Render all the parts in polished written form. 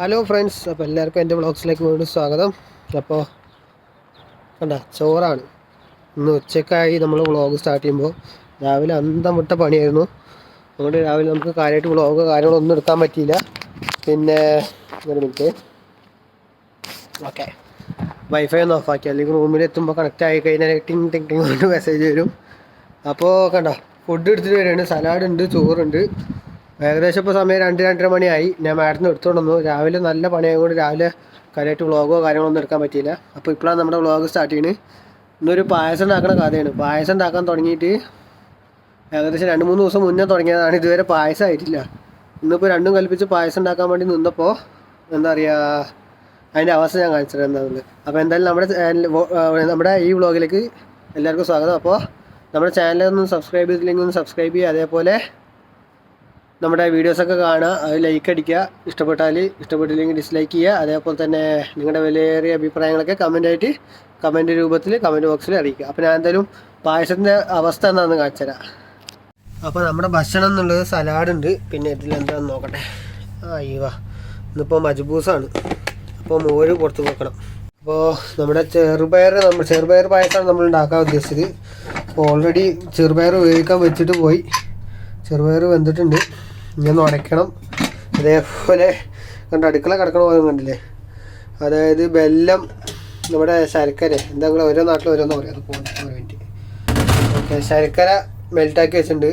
Hello friends, അപ്പോൾ എല്ലാവർക്കും എൻ്റെ വ്ളോഗ്സിലേക്ക് വീണ്ടും സ്വാഗതം. അപ്പോൾ കണ്ട ചോറാണ് ഇന്ന് ഉച്ചക്കായി നമ്മൾ വ്ളോഗ് സ്റ്റാർട്ട് ചെയ്യുമ്പോൾ. രാവിലെ അന്തം വിട്ട പണിയായിരുന്നു. അതുകൊണ്ട് രാവിലെ നമുക്ക് കാര്യമായിട്ട് വ്ളോഗ് കാര്യങ്ങളൊന്നും എടുക്കാൻ പറ്റിയില്ല. പിന്നെ ഒരു മിനിറ്റ്, ഓക്കെ, വൈഫൈ ഒന്ന് ഓഫാക്കി, അല്ലെങ്കിൽ റൂമിലെത്തുമ്പോൾ കണക്റ്റ് ആയി കഴിഞ്ഞാൽ ടിങ് ടിങ് ടിങ് കൊണ്ട് മെസ്സേജ് വരും. അപ്പോൾ കണ്ട ഫുഡ് എടുത്തിട്ട് വരികയാണ്. സലാഡുണ്ട്, ചോറുണ്ട്. ഏകദേശം ഇപ്പോൾ സമയം 2-2:30 മണിയായി. ഞാൻ മാഡത്തിന് എടുത്തുകൊണ്ട് വന്നു. രാവിലെ നല്ല പണിയായതുകൊണ്ട് രാവിലെ കാര്യമായിട്ട് വ്ളോഗോ കാര്യങ്ങളൊന്നും എടുക്കാൻ പറ്റിയില്ല. അപ്പോൾ ഇപ്പോഴാണ് നമ്മുടെ വ്ളോഗ് സ്റ്റാർട്ട് ചെയ്യുന്നത്. ഇന്നൊരു പായസം ഉണ്ടാക്കുന്ന കഥയാണ്. പായസം ഉണ്ടാക്കാൻ തുടങ്ങിയിട്ട് ഏകദേശം 2-3 ദിവസം മുന്നേ തുടങ്ങിയതാണ്. ഇതുവരെ പായസം ആയിട്ടില്ല. ഇന്നിപ്പോൾ രണ്ടും കൽപ്പിച്ച് പായസം ഉണ്ടാക്കാൻ വേണ്ടി നിന്നപ്പോൾ എന്താ പറയുക, അതിൻ്റെ അവസ്ഥ ഞാൻ കാണിച്ചത് എന്താണെന്നുള്ളത്. അപ്പോൾ എന്തായാലും നമ്മുടെ ഈ വ്ളോഗിലേക്ക് എല്ലാവർക്കും സ്വാഗതം. അപ്പോൾ നമ്മുടെ ചാനലൊന്നും സബ്സ്ക്രൈബ് ചെയ്തില്ലെങ്കിൽ ഒന്ന് സബ്സ്ക്രൈബ് ചെയ്യുക. അതേപോലെ നമ്മുടെ വീഡിയോസൊക്കെ കാണുക, അത് ലൈക്ക് അടിക്കുക. ഇഷ്ടപ്പെട്ടില്ലെങ്കിൽ ഡിസ്ലൈക്ക് ചെയ്യുക. അതേപോലെ തന്നെ നിങ്ങളുടെ വിലയേറിയ അഭിപ്രായങ്ങളൊക്കെ കമൻറ്റ് രൂപത്തിൽ കമൻറ്റ് ബോക്സിൽ അറിയിക്കുക. അപ്പോൾ ഞാൻ എന്തായാലും പായസത്തിൻ്റെ അവസ്ഥ എന്താണെന്ന് കാണിച്ചു തരാം. അപ്പോൾ നമ്മുടെ ഭക്ഷണം എന്നുള്ളത് സലാഡുണ്ട്. പിന്നെ ഇതിലെന്താണെന്ന് നോക്കട്ടെ. അയ്യോ, ഇന്നിപ്പോൾ മജ്ബൂസാണ്. അപ്പോൾ മോര് പുറത്ത് വെക്കണം. അപ്പോൾ നമ്മുടെ ചെറുപയർ പായസമാണ് നമ്മൾ ഉണ്ടാക്കാൻ ഉദ്ദേശിച്ചത്. അപ്പോൾ ഓൾറെഡി ചെറുപയർ വേവിക്കാൻ വെച്ചിട്ട് പോയി. ചെറുപയർ വെന്തിട്ടുണ്ട്. ഇങ്ങനെ ഉടയ്ക്കണം. അതേപോലെ കണ്ട് അടുക്കള കിടക്കണ പോലെ കണ്ടില്ലേ, അതായത് വെല്ലം, നമ്മുടെ ശർക്കര, എന്താ ഓരോ നാട്ടിലും ഓരോന്ന് പറയാം. അത് പോകും ഒരു മിനിറ്റ്. ഓക്കെ, ശർക്കര മെൽറ്റാക്കി വെച്ചിട്ടുണ്ട്.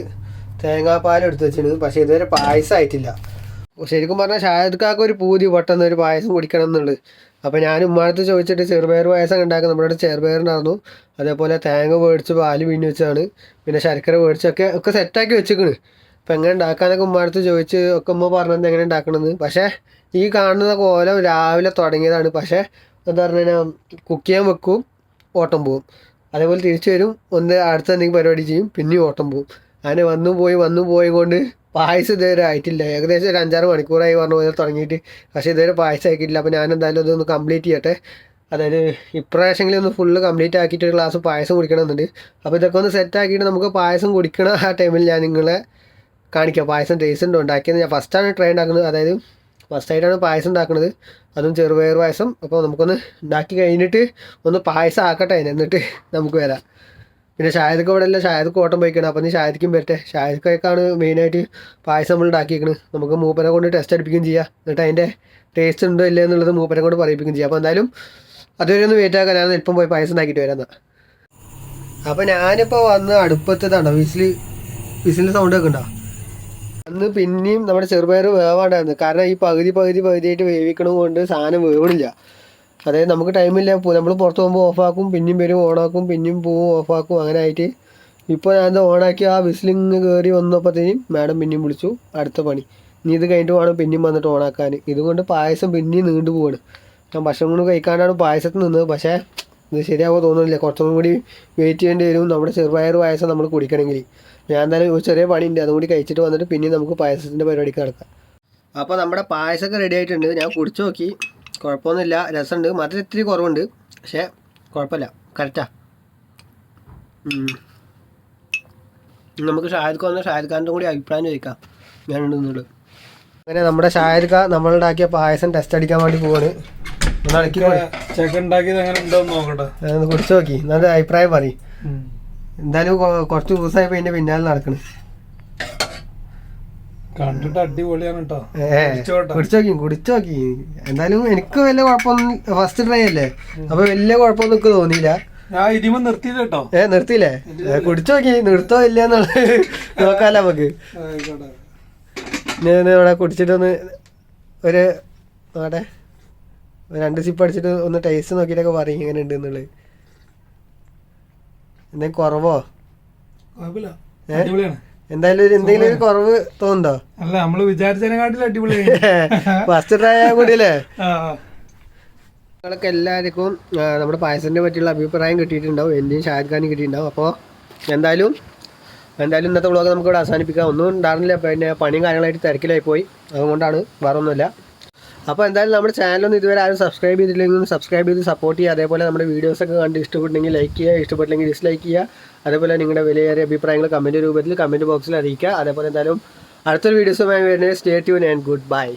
തേങ്ങാപ്പാൽ എടുത്ത് വെച്ചിട്ടുണ്ട്. പക്ഷേ ഇതുവരെ പായസം ആയിട്ടില്ല. ശരിക്കും പറഞ്ഞാൽ ഷാഹിദ്ക്കാക്ക് ഒരു പൂതി പെട്ടെന്ന് ഒരു പായസം കുടിക്കണം എന്നുള്ളത്. അപ്പോൾ ഞാൻ ഉമ്മാനത്ത് ചോദിച്ചിട്ട് ചെറുപയർ പായസം ഉണ്ടാക്കുക. നമ്മുടെ ഇവിടെ ചെറുപയറുണ്ടായിരുന്നു. അതേപോലെ തേങ്ങ മേടിച്ച് പാല് പിഴിഞ്ഞ് വെച്ചാണ്. പിന്നെ ശർക്കര മേടിച്ചൊക്കെ സെറ്റാക്കി വെച്ചിരിക്കണ്. അപ്പോൾ എങ്ങനെ ഉണ്ടാക്കാനൊക്കെ ഉമ്മാനത്ത് ചോദിച്ച് ഒക്കെ ഉമ്മ പറഞ്ഞത് എങ്ങനെ ഉണ്ടാക്കണമെന്ന്. പക്ഷേ ഈ കാണുന്ന കോലം രാവിലെ തുടങ്ങിയതാണ്. പക്ഷേ എന്താ പറഞ്ഞു കഴിഞ്ഞാൽ കുക്ക് ചെയ്യാൻ വെക്കും, ഓട്ടം പോവും. അതേപോലെ തിരിച്ചു വരും, അടുത്ത എന്തെങ്കിലും പരിപാടി ചെയ്യും, പിന്നെയും ഓട്ടം പോവും. അങ്ങനെ വന്നു പോയി കൊണ്ട് പായസം ഇതുവരെ ആയിട്ടില്ല. ഏകദേശം ഒരു 5-6 മണിക്കൂറായി പറഞ്ഞ പോലെ തുടങ്ങിയിട്ട്. പക്ഷേ ഇതുവരെ പായസം ആക്കിയിട്ടില്ല. അപ്പോൾ ഞാൻ എന്തായാലും അതൊന്ന് കംപ്ലീറ്റ് ചെയ്യട്ടെ. അതായത് ഇപ്രാവശ്യമെങ്കിലും ഒന്ന് ഫുള്ള് കംപ്ലീറ്റ് ആക്കിയിട്ട് ഒരു ഗ്ലാസ് പായസം കുടിക്കണമെന്നുണ്ട്. അപ്പോൾ ഇതൊക്കെ ഒന്ന് സെറ്റ് ആക്കിയിട്ട് നമുക്ക് പായസം കുടിക്കണ ആ ടൈമിൽ ഞാൻ നിങ്ങളെ കാണിക്കാം. പായസം ടേസ്റ്റ് ഉണ്ട് ഉണ്ടാക്കിയത്. ഞാൻ ഫസ്റ്റാണ് ട്രൈ ഉണ്ടാക്കുന്നത്. അതായത് ഫസ്റ്റായിട്ടാണ് പായസം ഉണ്ടാക്കുന്നത്, അതും ചെറുപയർ പായസം. അപ്പോൾ നമുക്കൊന്ന് ഉണ്ടാക്കി കഴിഞ്ഞിട്ട് ഒന്ന് പായസം ആക്കട്ടെ, എന്നിട്ട് നമുക്ക് വരാം. പിന്നെ ഷാഹിദ്ക്ക് ഇവിടെ അല്ല, ഷാഹിദ്ക്ക് ഓട്ടം പോയിക്കണം. അപ്പോൾ നീ ഷാഹിദ്ക്കും വരട്ടെ. ഷാഹിദ്ക്കാണ് മെയിനായിട്ട് പായസം നമ്മൾ ഉണ്ടാക്കിയിരിക്കുന്നത്. നമുക്ക് മൂപ്പരെ കൊണ്ട് ടെസ്റ്റ് അടുപ്പിക്കുകയും ചെയ്യാം. എന്നിട്ട് അതിൻ്റെ ടേസ്റ്റ് ഉണ്ടോ ഇല്ല എന്നുള്ളത് മൂപ്പരെ കൊണ്ട് പറയിപ്പിക്കുകയും ചെയ്യാം. അപ്പോൾ എന്തായാലും അതുവരെ ഒന്ന് വെയിറ്റ് ആക്കാൻ, ഞാൻ ഇപ്പം പോയി പായസം ഉണ്ടാക്കിയിട്ട് വരാം. അപ്പോൾ ഞാനിപ്പോൾ വന്ന് അടുപ്പത്തതാണോ വിസിലിൻ്റെ സൗണ്ട് ഒക്കെ ഉണ്ടോ? അന്ന് പിന്നെയും നമ്മുടെ ചെറുപയർ വേവാണ്ടായിരുന്നു. കാരണം ഈ പകുതിയായിട്ട് വേവിക്കണത് കൊണ്ട് സാധനം വേവണില്ല. അതായത് നമുക്ക് ടൈമില്ല. നമ്മൾ പുറത്ത് പോകുമ്പോൾ ഓഫാക്കും, പിന്നെയും വരും, ഓണാക്കും, പിന്നെയും പോവും, ഓഫാക്കും. അങ്ങനെ ആയിട്ട് ഇപ്പോൾ ഞാൻ ഓണാക്കി ആ വിസിലിങ് കയറി വന്നപ്പോഴത്തേനും മാഡം പിന്നെയും വിളിച്ചു, അടുത്ത പണി നീ ഇത് കഴിഞ്ഞിട്ട് വേണം പിന്നെയും വന്നിട്ട് ഓണാക്കാൻ. ഇതുകൊണ്ട് പായസം പിന്നെയും നീണ്ടു പോവാണ്. ഞാൻ ഭക്ഷണം കൊണ്ട് കഴിക്കാനാണ് പായസത്തിൽ നിന്നത്. പക്ഷേ ഇത് ശരിയാവുമോ തോന്നുന്നില്ല. കുറച്ചും കൂടി വെയിറ്റ് ചെയ്യേണ്ടി വരും നമ്മുടെ ചെറുപയർ പായസം നമ്മൾ കുടിക്കണമെങ്കിൽ. ഞാൻ എന്തായാലും ഒരു ചെറിയ പണിയുണ്ട്, അതും കൂടി കഴിച്ചിട്ട് വന്നിട്ട് പിന്നെയും നമുക്ക് പായസത്തിൻ്റെ പരിപാടിക്ക് നടക്കാം. അപ്പോൾ നമ്മുടെ പായസമൊക്കെ റെഡി ആയിട്ടുണ്ട്. ഞാൻ കുടിച്ചു നോക്കി, കുഴപ്പമൊന്നുമില്ല, രസമുണ്ട്. മധുരം ഇത്തിരി കുറവുണ്ട്, പക്ഷേ കുഴപ്പമില്ല, കറക്റ്റാ. നമുക്ക് ഷാഹിദ് ഖാൻ്റെ കൂടി അഭിപ്രായം ചോദിക്കാം ഞാനുണ്ടെന്നുള്ളത്. അങ്ങനെ നമ്മുടെ ഷാഹിദ് ഖാൻ നമ്മളുണ്ടാക്കിയ പായസം ടെസ്റ്റ് അടിക്കാൻ വേണ്ടി പോവാണ്. കുടിച്ചു നോക്കി നല്ല അഭിപ്രായം പറയും. എന്തായാലും കുറച്ച് ദിവസമായപ്പോൾ എൻ്റെ പിന്നാലെ നടക്കണം. കണ്ടിട്ട് അടിപൊളിയാണ് കേട്ടോ. കുടിച്ചു നോക്കി. എന്തായാലും എനിക്ക് വലിയ കുഴപ്പമൊന്നും, ഫസ്റ്റ് ട്രൈ അല്ലേ, അപ്പൊ വലിയ കുഴപ്പമൊന്നും എനിക്ക് തോന്നിയില്ല. നിർത്തിയില്ലേ? കുടിച്ചു നോക്കി, നിർത്തോ ഇല്ല എന്നുള്ളത് നോക്കാല്ലോ നമുക്ക്. ഞാൻ ഇവിടെ കുടിച്ചിട്ടൊന്ന് ഒരു 2 സിപ്പ് അടിച്ചിട്ട് ഒന്ന് ടേസ്റ്റ് നോക്കിയിട്ടൊക്കെ പറയും എങ്ങനെ ഉണ്ട് എന്നുള്ളത്. എന്തെങ്കിലും കുറവോ? എന്തായാലും എന്തെങ്കിലും ഒരു കുറവ് തോന്നുന്നുണ്ടോ? അല്ല, നമ്മള് വിചാരിച്ചതിനെക്കാട്ടിലും അടിപൊളി ഫസ്റ്റ് ട്രൈ ആയ കൂടിയല്ലേ. നിങ്ങളൊക്കെ എല്ലാവർക്കും നമ്മുടെ പായസത്തിനെ പറ്റിയുള്ള അഭിപ്രായം കിട്ടിയിട്ടുണ്ടാവും, എന്റെയും ഷാഹിദ് ഖാനും കിട്ടിയിട്ടുണ്ടാവും. അപ്പോൾ എന്തായാലും ഇന്നത്തെ വ്ളോഗ് നമുക്ക് ഇവിടെ അവസാനിപ്പിക്കാം. ഒന്നും ഉണ്ടായിരുന്നില്ല, പിന്നെ പണിയും കാര്യങ്ങളായിട്ട് തിരക്കിലായി പോയി, അതുകൊണ്ടാണ്, വേറെ ഒന്നുമില്ല. അപ്പോൾ എന്തായാലും നമ്മുടെ ചാനലൊന്നും ഇതുവരെ ആരും സബ്സ്ക്രൈബ് ചെയ്തില്ലെങ്കിൽ സബ്സ്ക്രൈബ് ചെയ്ത് സപ്പോർട്ട് ചെയ്യുക. അതേപോലെ നമ്മുടെ വീഡിയോസൊക്കെ കണ്ട് ഇഷ്ടപ്പെട്ടെങ്കിൽ ലൈക്ക് ചെയ്യുക, ഇഷ്ടപ്പെട്ടില്ലെങ്കിൽ ഡിസ്ലൈക്ക് ചെയ്യുക. അതേപോലെ നിങ്ങളുടെ വിലയേറിയ അഭിപ്രായങ്ങൾ കമൻറ്റ് രൂപത്തിൽ കമൻറ്റ് ബോക്സിൽ അറിയിക്കുക. അതേപോലെ എന്തായാലും അടുത്തൊരു വീഡിയോസുമായി വരുന്നത് stay tune and good bye.